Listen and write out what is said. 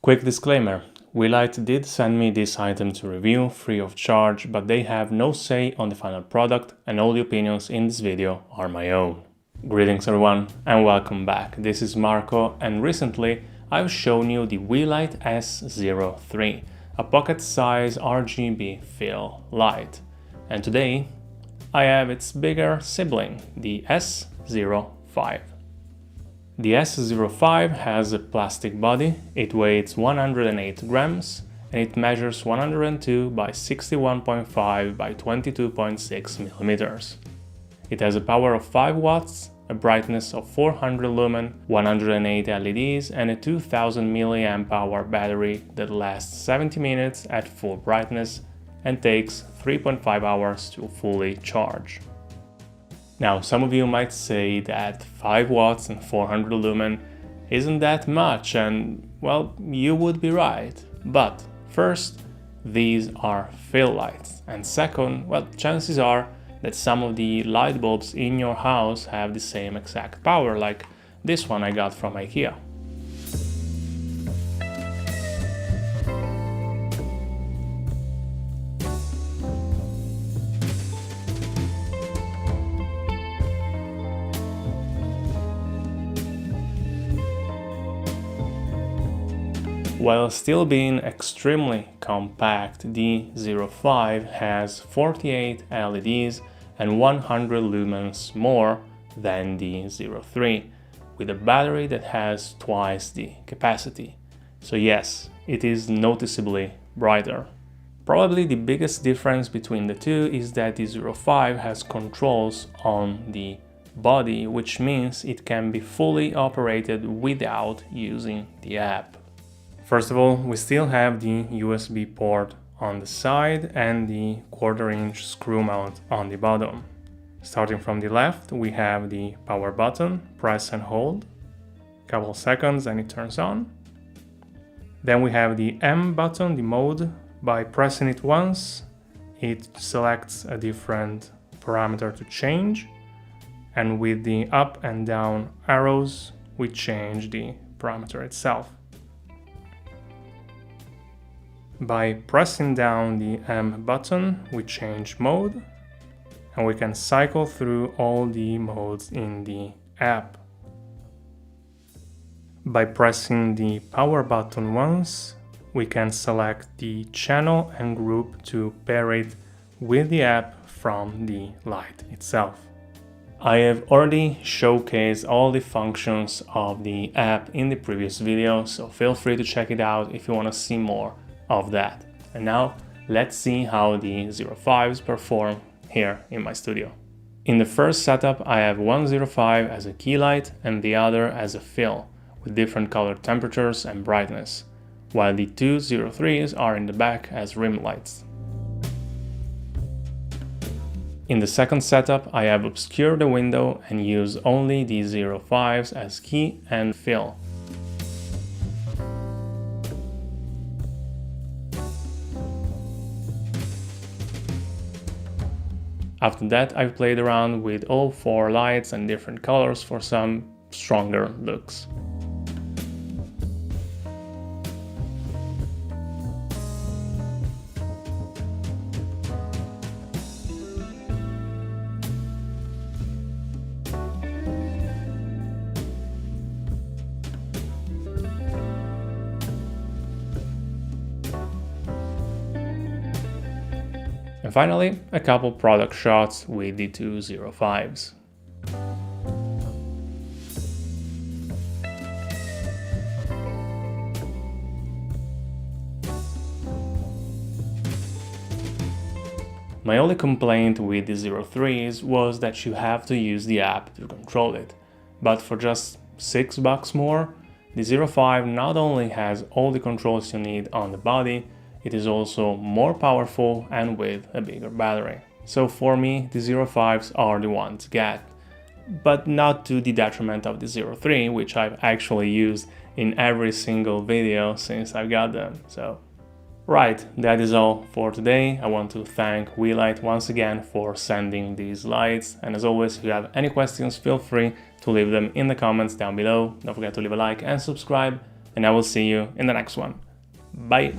Quick disclaimer, Wilight did send me this item to review free of charge, but they have no say on the final product and all the opinions in this video are my own. Greetings everyone and welcome back. This is Marco and recently I've shown you the Wilight S03, a pocket-size RGB fill light. And today I have its bigger sibling, the S05. The S05 has a plastic body, it weighs 108 grams and it measures 102 by 61.5 by 22.6 millimeters. It has a power of 5 watts, a brightness of 400 lumen, 108 LEDs and a 2000 mAh battery that lasts 70 minutes at full brightness and takes 3.5 hours to fully charge. Now, some of you might say that 5 watts and 400 lumen isn't that much, and well, you would be right. But first, these are fill lights, and second, well, chances are that some of the light bulbs in your house have the same exact power, like this one I got from IKEA. While still being extremely compact, the 05 has 48 LEDs and 100 lumens more than the 03, with a battery that has twice the capacity. So yes, it is noticeably brighter. Probably the biggest difference between the two is that the 05 has controls on the body, which means it can be fully operated without using the app. First of all, we still have the USB port on the side and the 1/4-inch screw mount on the bottom. Starting from the left, we have the power button, press and hold, couple seconds and it turns on. Then we have the M button, the mode. By pressing it once, it selects a different parameter to change, and with the up and down arrows, we change the parameter itself. By pressing down the M button, we change mode, and we can cycle through all the modes in the app. By pressing the power button once, we can select the channel and group to pair it with the app from the light itself. I have already showcased all the functions of the app in the previous video, so feel free to check it out if you want to see more of that. And now let's see how the 05s perform here in my studio. In the first setup, I have one 05 as a key light and the other as a fill, with different color temperatures and brightness, while the two 03s are in the back as rim lights. In the second setup, I have obscured the window and use only the 05s as key and fill. After that, I've played around with all 4 lights and different colors for some stronger looks. And finally, a couple product shots with the two 05s. My only complaint with the 03s was that you have to use the app to control it, but for just $6 more, the 05 not only has all the controls you need on the body, it is also more powerful and with a bigger battery. So for me, the 05s are the one to get, but not to the detriment of the 03, which I've actually used in every single video since I got them. So right, that is all for today. I want to thank Wilight once again for sending these lights, and as always, if you have any questions, feel free to leave them in the comments down below. Don't forget to leave a like and subscribe. and I will see you in the next one. Bye!